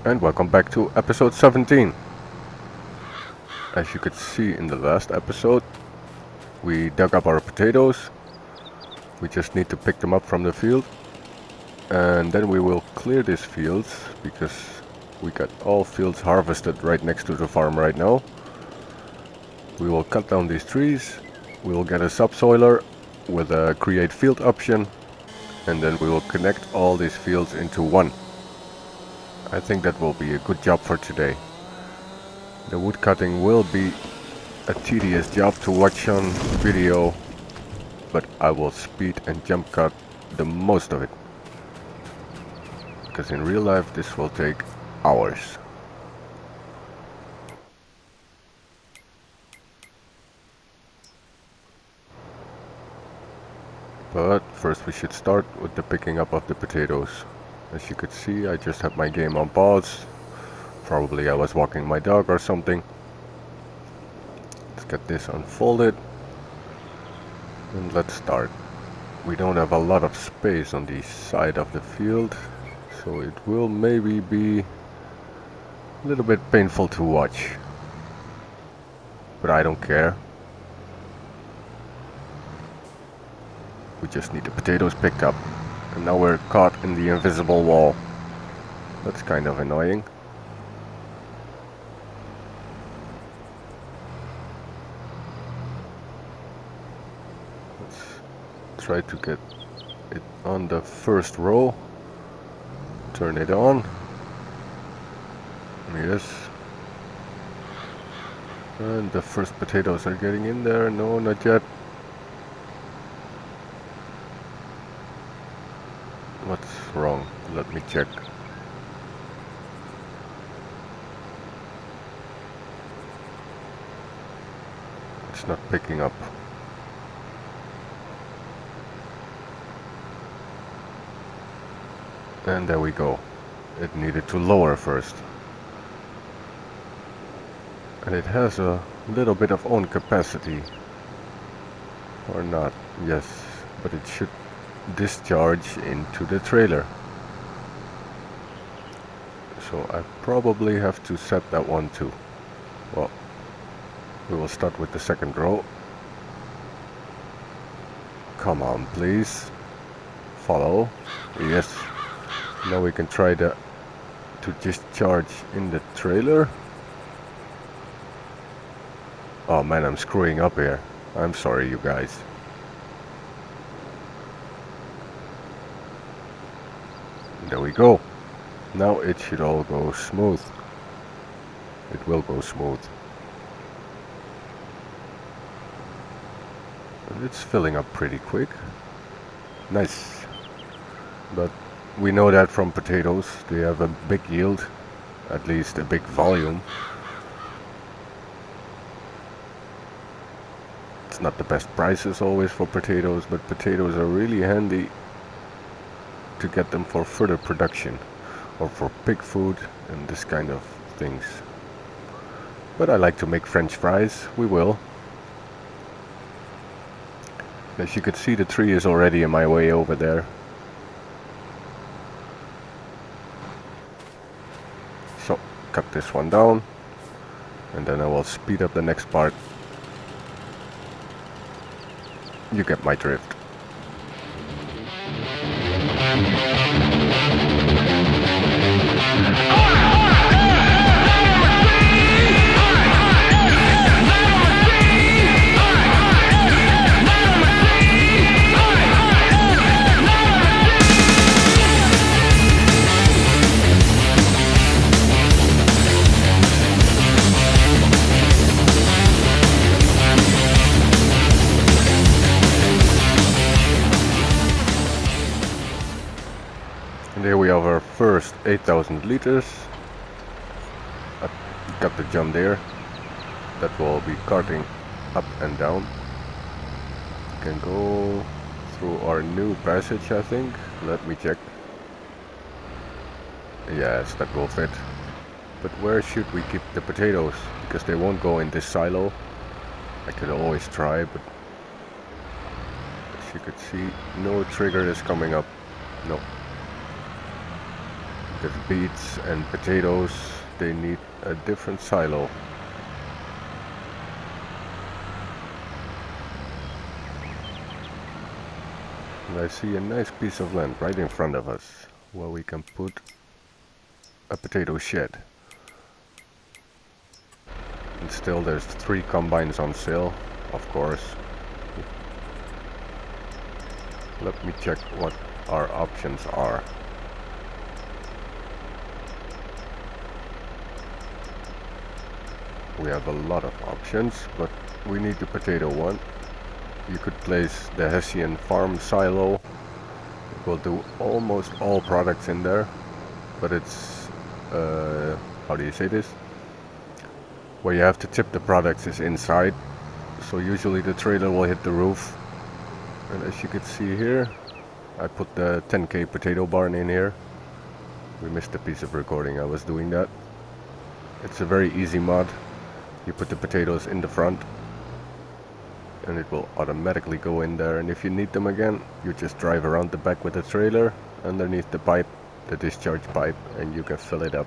And welcome back to episode 17. As you could see in the last episode, we dug up our potatoes. We just need to pick them up from the field. And then we will clear these fields, because we got all fields harvested right next to the farm right now. We will cut down these trees. We will get a subsoiler with a create field option. And then we will connect all these fields into one. I think that will be a good job for today. The wood cutting will be a tedious job to watch on video, but I will speed and jump cut the most of it, because in real life this will take hours. But first we should start with the picking up of the potatoes. As you could see, I just had my game on pause. Probably I was walking my dog or something. Let's get this unfolded and let's start. We don't have a lot of space on the side of the field, so it will maybe be a little bit painful to watch. But I don't care. We just need the potatoes picked up. And now we're caught in the invisible wall. That's kind of annoying. Let's try to get it on the first row. Turn it on. Yes. And the first potatoes are getting in there. No, not yet. What's wrong? Let me check. It's not picking up. And there we go. It needed to lower first. And it has a little bit of own capacity. Or not, yes. But it should discharge into the trailer. So I probably have to set that one too. Well, we will start with the second row. Come on, please. Follow. Yes. Now we can try to discharge in the trailer. Oh man, I'm screwing up here. I'm sorry, you guys. There we go. Now it should all go smooth. It will go smooth. And it's filling up pretty quick. Nice. But we know that from potatoes. They have a big yield. At least a big volume. It's not the best prices always for potatoes, but potatoes are really handy to get them for further production or for pig food and this kind of things. But I like to make French fries. We will. As you can see, the tree is already in my way over there. So cut this one down and then I will speed up the next part. You get my drift. And here we have our first 8,000 liters. I got the jump there. That will be carting up and down. Can go through our new passage, I think. Let me check. Yes, that will fit. But where should we keep the potatoes? Because they won't go in this silo. I could always try, but as you could see, no trigger is coming up. No. because beets and potatoes, they need a different silo. And I see a nice piece of land right in front of us where we can put a potato shed. And still there's 3 combines on sale, of course. Let me check what our options are. We have a lot of options, but we need the potato one. You could place the Hessian farm silo. It will do almost all products in there, but it's, how do you say this? Where you have to tip the products is inside, so usually the trailer will hit the roof. And as you can see here, I put the 10K potato barn in here. We missed a piece of recording, I was doing that. It's a very easy mod. You put the potatoes in the front and it will automatically go in there, and if you need them again, you just drive around the back with the trailer underneath the pipe, the discharge pipe, and you can fill it up.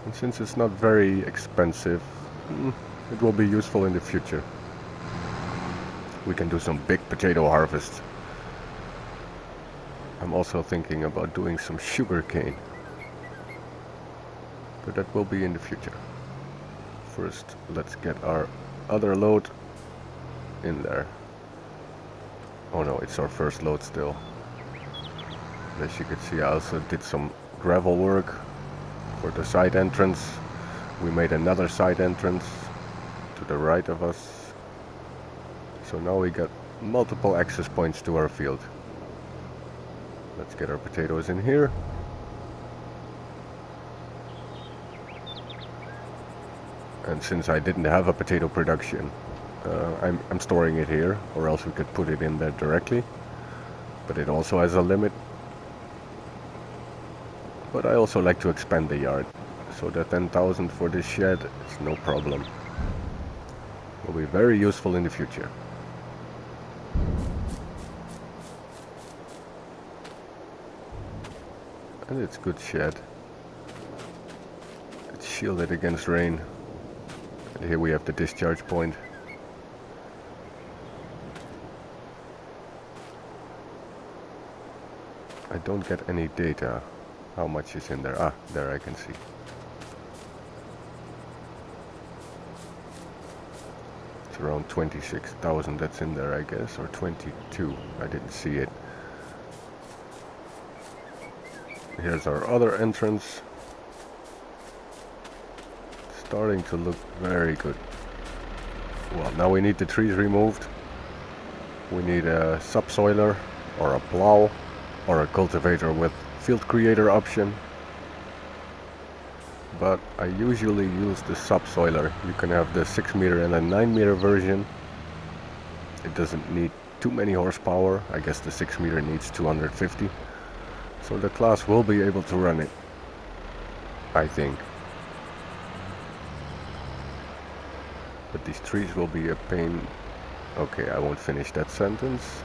And since it's not very expensive, it will be useful in the future. We can do some big potato harvest. I'm also thinking about doing some sugar cane, but that will be in the future. First, let's get our other load in there. Oh no, it's our first load still. As you can see, I also did some gravel work for the side entrance. We made another side entrance to the right of us. So now we got multiple access points to our field. Let's get our potatoes in here. And since I didn't have a potato production, I'm storing it here, or else we could put it in there directly. But it also has a limit. But I also like to expand the yard, so the 10,000 for this shed is no problem. Will be very useful in the future. And it's good shed. It's shielded against rain. And here we have the discharge point. I don't get any data. How much is in there? Ah, there I can see. It's around 26,000 that's in there, I guess, or 22. I didn't see it. Here's our other entrance. Starting to look very good. Well, now we need the trees removed. We need a subsoiler or a plow or a cultivator with field creator option. But I usually use the subsoiler. You can have the 6 meter and a 9 meter version. It doesn't need too many horsepower. I guess the 6 meter needs 250. So the class will be able to run it, I think. But these trees will be a pain. Okay, I won't finish that sentence.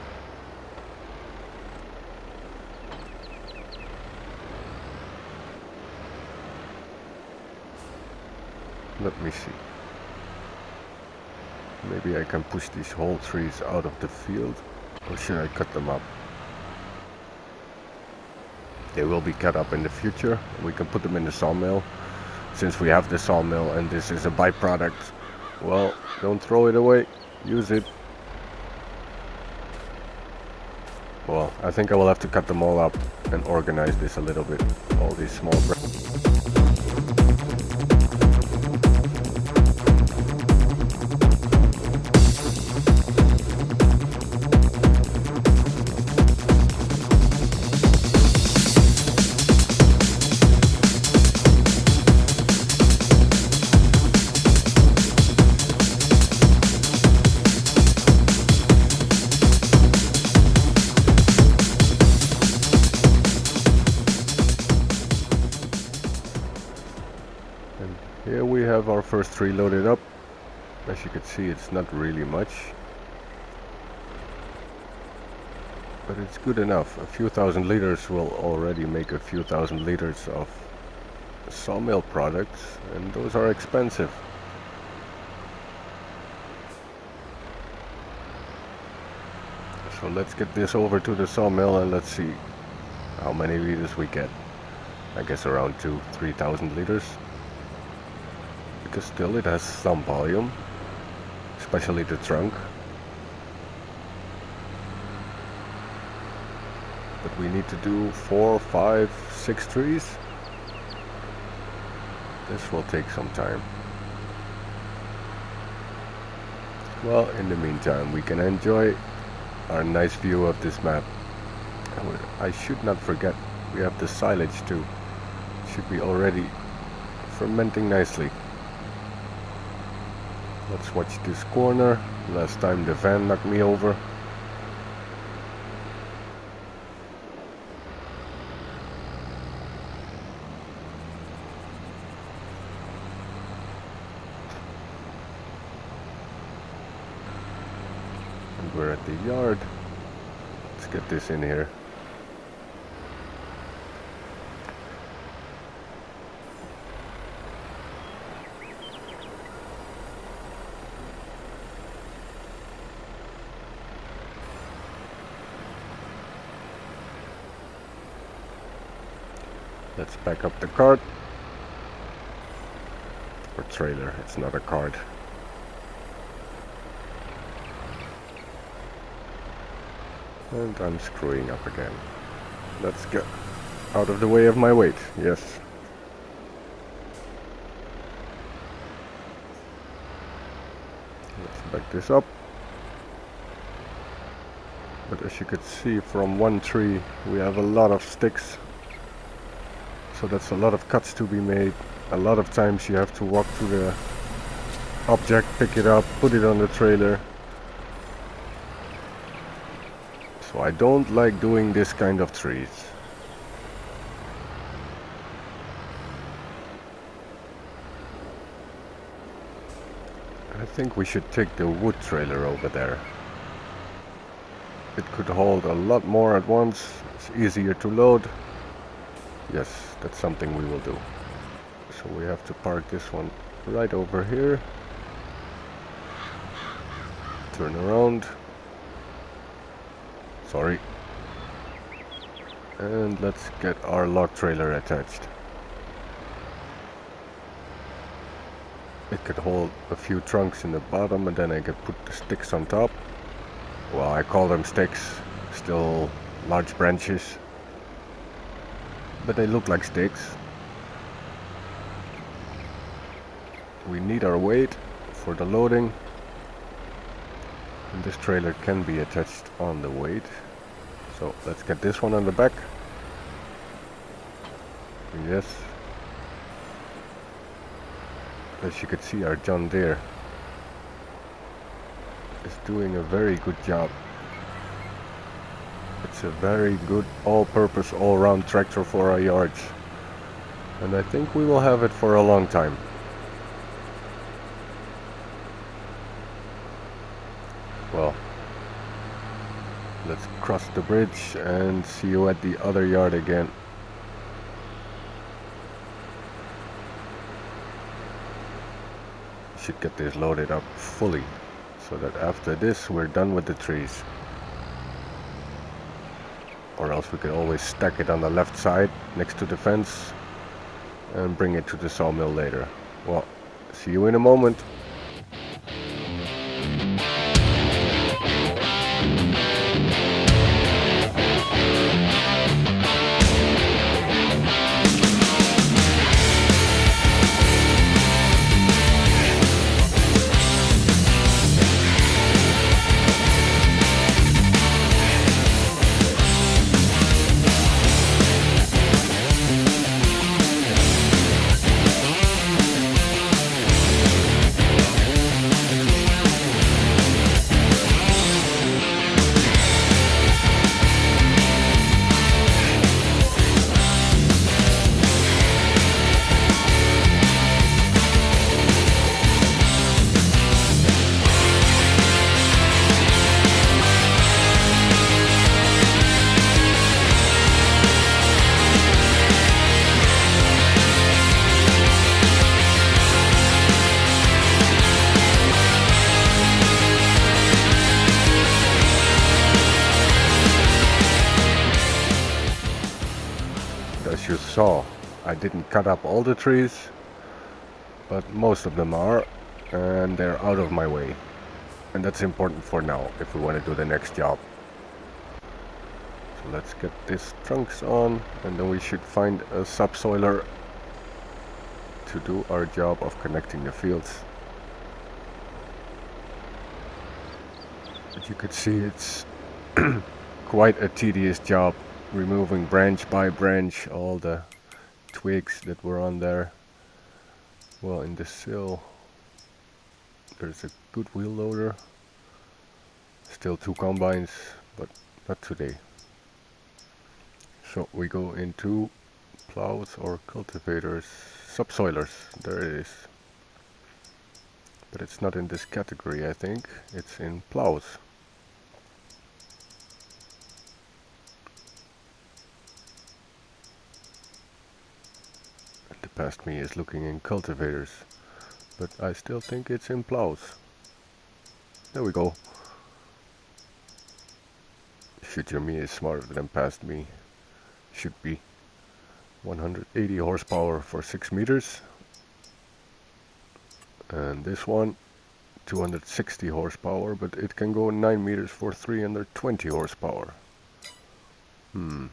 Let me see. Maybe I can push these whole trees out of the field, or should I cut them up? They will be cut up in the future. We can put them in the sawmill. Since we have the sawmill and this is a byproduct, well, don't throw it away. Use it. Well, I think I will have to cut them all up and organize this a little bit. All these small Here we have our first tree loaded up. As you can see, it's not really much. but it's good enough. A few thousand liters will already make a few thousand liters of sawmill products, and those are expensive. So let's get this over to the sawmill and let's see how many liters we get. I guess around 2,000-3,000 liters, because still it has some volume, especially the trunk. But we need to do 4, 5, 6 trees. This will take some time. Well, in the meantime, we can enjoy our nice view of this map. I should not forget, we have the silage too. Should be already fermenting nicely. Let's watch this corner. Last time the van knocked me over. And we're at the yard. Let's get this in here. Let's back up the cart. Or trailer, it's not a cart. And I'm screwing up again. Let's get out of the way of my weight, yes. Let's back this up. But as you could see from one tree, we have a lot of sticks. So that's a lot of cuts to be made. A lot of times you have to walk to the object, pick it up, put it on the trailer. So I don't like doing this kind of trees. I think we should take the wood trailer over there. It could hold a lot more at once. It's easier to load. Yes, that's something we will do. So we have to park this one right over here. Turn around. Sorry. And let's get our log trailer attached. It could hold a few trunks in the bottom and then I could put the sticks on top. Well, I call them sticks, still large branches. But they look like sticks. We need our weight for the loading. And this trailer can be attached on the weight. So let's get this one on the back. Yes. As you can see, our John Deere is doing a very good job. It's a very good all-purpose, all-round tractor for our yards. And I think we will have it for a long time. Well, let's cross the bridge and see you at the other yard again. Should get this loaded up fully, so that after this we're done with the trees. Or else we could always stack it on the left side next to the fence and bring it to the sawmill later. Well, see you in a moment. as you saw, I didn't cut up all the trees, but most of them are, and they're out of my way. And that's important for now, if we want to do the next job. So let's get these trunks on, and then we should find a subsoiler to do our job of connecting the fields. But you could see it's quite a tedious job, removing branch by branch all the twigs that were on there. Well, in the sill there's a good wheel loader, still 2 combines, but not today. So we go into plows or cultivators, subsoilers, there it is. But it's not in this category, I think, it's in plows. And the past me is looking in cultivators, but I still think it's in plows. There we go. Future me is smarter than past me. Should be. 180 horsepower for 6 meters. And this one 260 horsepower, but it can go 9 meters for 320 horsepower. I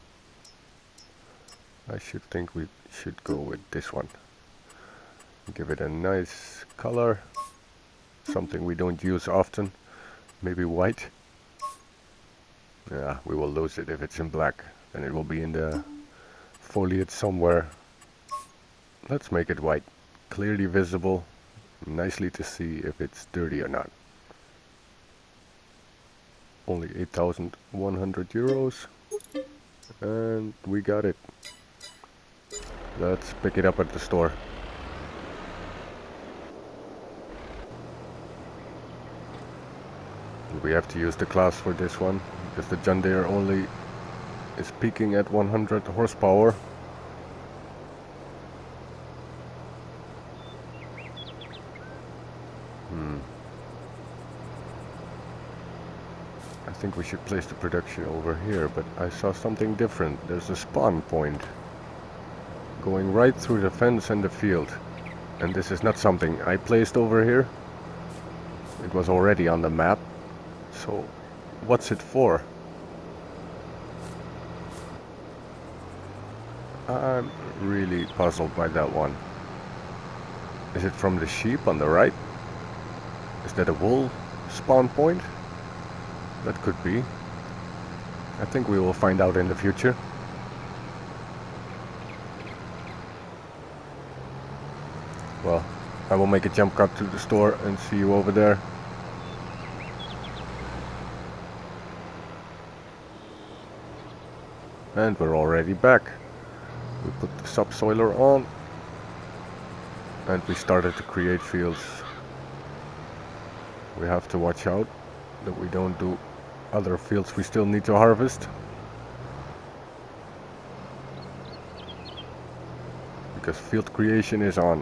should think we should go with this one. Give it a nice color, something we don't use often. Maybe white. Yeah, we will lose it if it's in black, then it will be in the foliage somewhere. Let's make it white, clearly visible, nicely to see if it's dirty or not. Only 8,100 euros, and we got it. Let's pick it up at the store. We have to use the class for this one, because the John Deere only is peaking at 100 horsepower. I think we should place the production over here, but I saw something different. There's a spawn point going right through the fence and the field. And this is not something I placed over here. It was already on the map. So, what's it for? I'm really puzzled by that one. Is it from the sheep on the right? Is that a wool spawn point? That could be. I think we will find out in the future. Well, I will make a jump cut to the store and see you over there. And we're already back. We put the subsoiler on and we started to create fields. We have to watch out that we don't do other fields we still need to harvest, because field creation is on,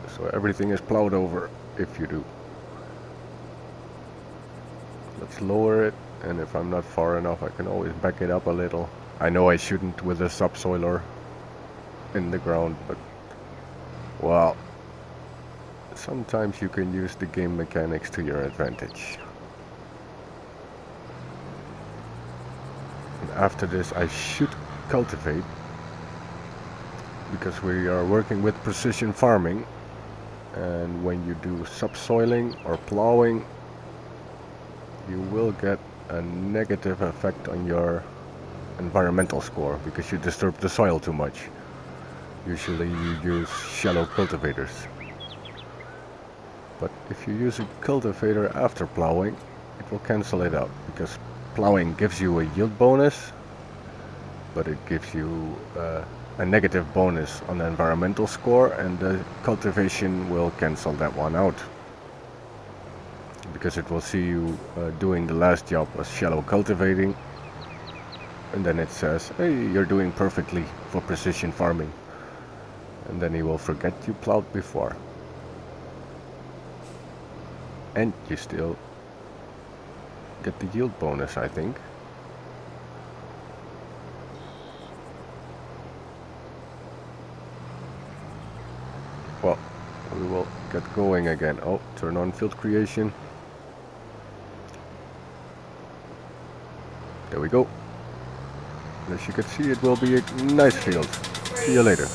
so everything is plowed over if you do. Let's lower it, and if I'm not far enough I can always back it up a little. I know I shouldn't with a subsoiler in the ground, but well, sometimes you can use the game mechanics to your advantage. And after this I should cultivate, because we are working with precision farming, and when you do subsoiling or plowing you will get a negative effect on your environmental score because you disturb the soil too much. Usually you use shallow cultivators. But if you use a cultivator after plowing, it will cancel it out, because plowing gives you a yield bonus, but it gives you a negative bonus on the environmental score, and the cultivation will cancel that one out. Because it will see you doing the last job was shallow cultivating, and then it says, hey, you're doing perfectly for precision farming. And then he will forget you plowed before. And you still get the yield bonus, I think. Well, we will get going again. Oh, turn on field creation. There we go. As you can see, it will be a nice field. See you later.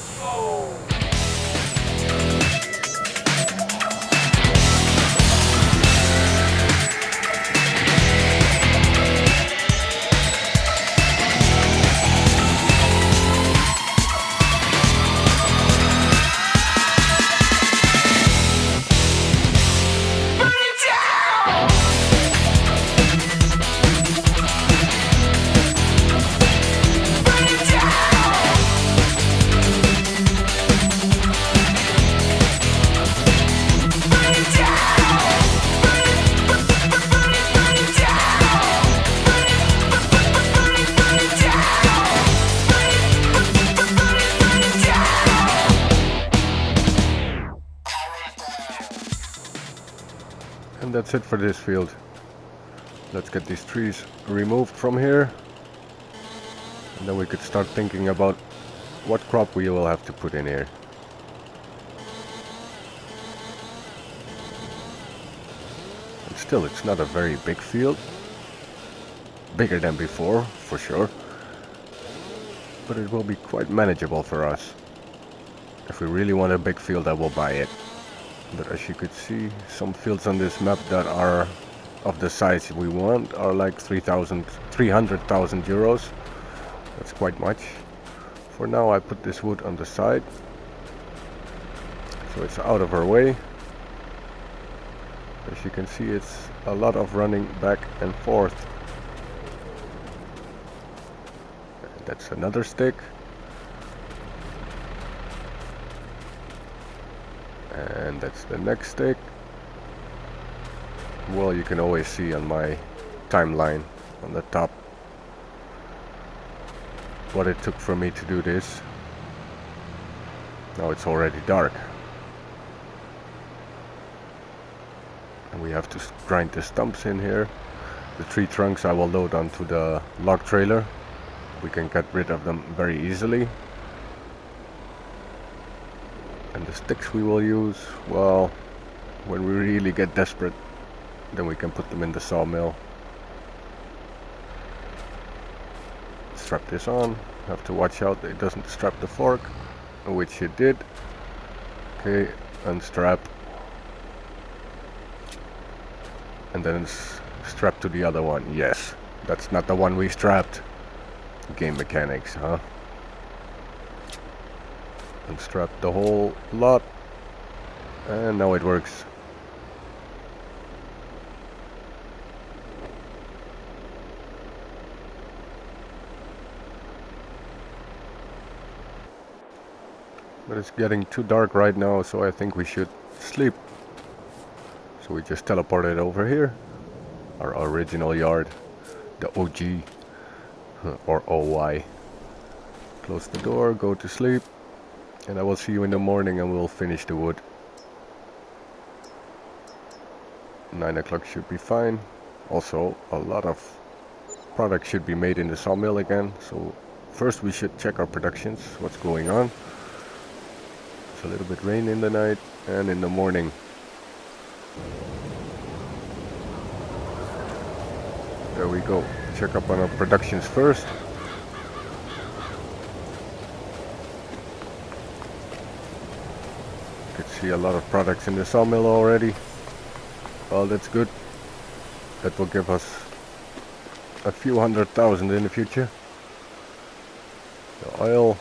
And that's it for this field. Let's get these trees removed from here. And then we could start thinking about what crop we will have to put in here. And still, it's not a very big field. Bigger than before, for sure. But it will be quite manageable for us. If we really want a big field, I will buy it. But as you could see, some fields on this map that are of the size we want are like 300,000 euros. That's quite much. For now I put this wood on the side, so it's out of our way. As you can see, it's a lot of running back and forth. That's another stick. And that's the next stick. Well, you can always see on my timeline on the top what it took for me to do this. Now it's already dark. And we have to grind the stumps in here. The tree trunks I will load onto the log trailer. We can get rid of them very easily. And the sticks we will use, well, when we really get desperate, then we can put them in the sawmill. Strap this on. Have to watch out that it doesn't strap the fork, which it did. Okay, unstrap. And then strap to the other one. Yes, that's not the one we strapped. Game mechanics, huh? Unstrap the whole lot. And now it works. But it's getting too dark right now, so I think we should sleep. So we just teleported over here. Our original yard. The OG. Or OY. Close the door, go to sleep. And I will see you in the morning and we'll finish the wood. 9 o'clock should be fine. Also, a lot of product should be made in the sawmill again. So first we should check our productions, what's going on. It's a little bit rain in the night and in the morning. There we go. Check up on our productions first. You can see a lot of products in the sawmill already. Well, that's good. That will give us a few 100,000 in the future. The oil.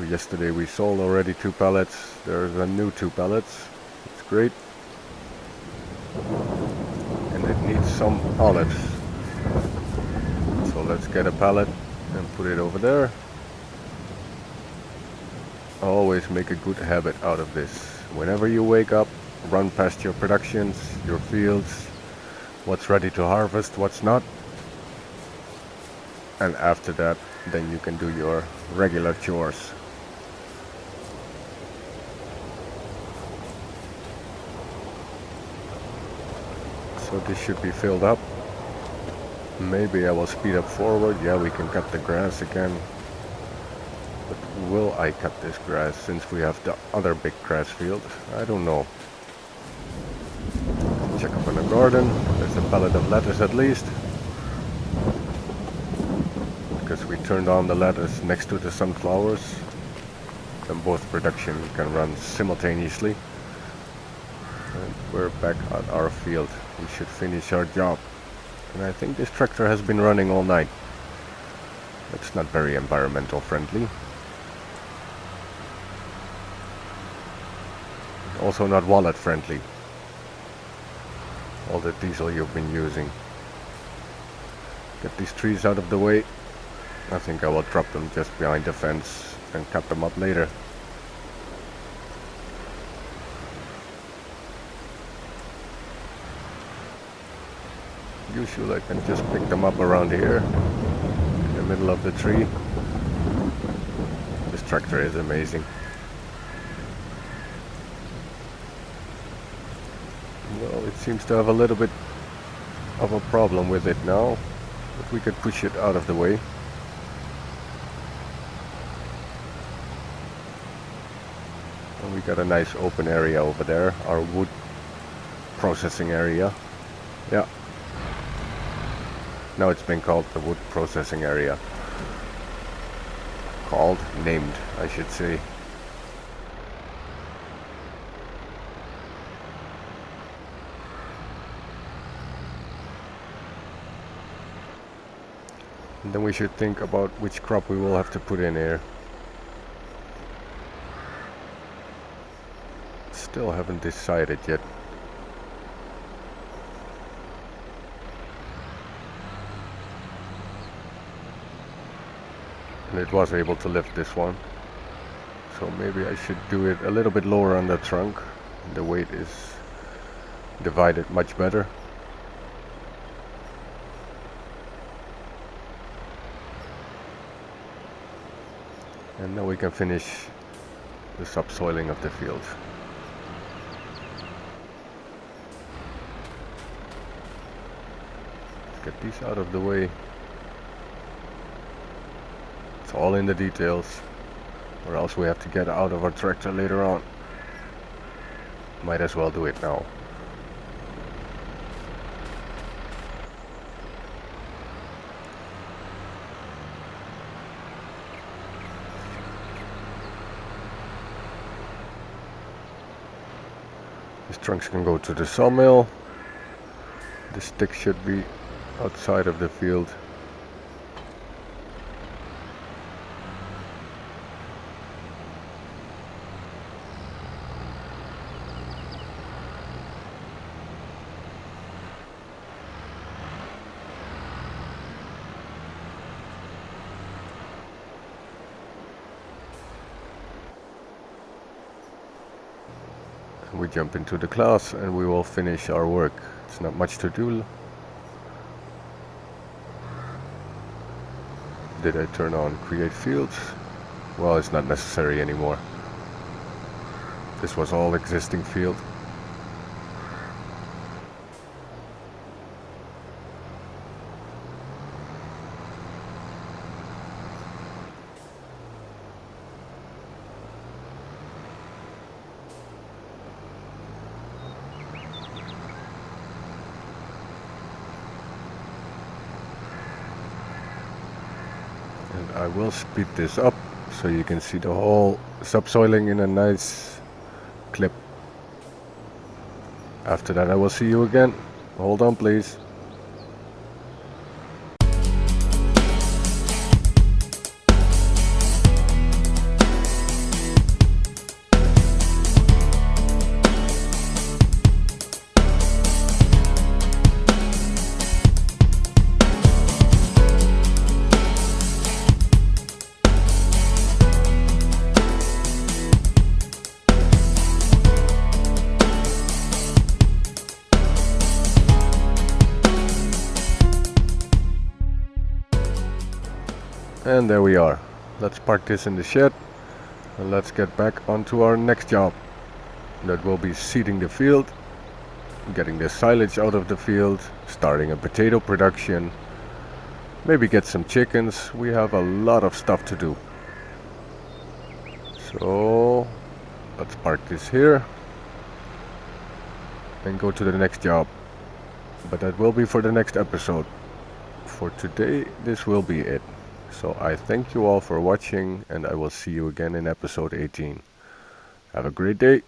Yesterday we sold already 2 pallets. There's a new 2 pallets. It's great. And it needs some olives. So let's get a pallet and put it over there. Always make a good habit out of this. Whenever you wake up, run past your productions, your fields, what's ready to harvest, what's not. And after that, then you can do your regular chores. So this should be filled up. Maybe I will speed up forward. Yeah, we can cut the grass again. But will I cut this grass since we have the other big grass field? I don't know. Check up on the garden. There's a pallet of lettuce at least. Because we turned on the lettuce next to the sunflowers. Then both production can run simultaneously. And we're back at our field. We should finish our job. And I think this tractor has been running all night. It's not very environmental friendly. Also not wallet friendly. All the diesel you've been using. Get these trees out of the way. I think I will drop them just behind the fence and cut them up later. Usually I can just pick them up around here in the middle of the tree. This tractor is amazing. Well, it seems to have a little bit of a problem with it now, but we could push it out of the way. And we got a nice open area over there, our wood processing area. Yeah. Now it's been called the wood processing area. Named, I should say. And then we should think about which crop we will have to put in here. Still haven't decided yet. And it was able to lift this one. So maybe I should do it a little bit lower on the trunk. The weight is divided much better. And now we can finish the subsoiling of the field. Let's get these out of the way. It's all in the details, or else we have to get out of our tractor later on. Might as well do it now. These trunks can go to the sawmill. The stick should be outside of the field. We jump into the class and we will finish our work. It's not much to do. Did I turn on create fields? Well, it's not necessary anymore. This was all existing field. I will speed this up so you can see the whole subsoiling in a nice clip. After that I will see you again. Hold on please. And there we are. Let's park this in the shed and let's get back onto our next job. That will be seeding the field, getting the silage out of the field, starting a potato production, maybe get some chickens. We have a lot of stuff to do. So let's park this here and go to the next job. But that will be for the next episode. For today, this will be it. So I thank you all for watching, and I will see you again in episode 18. Have a great day.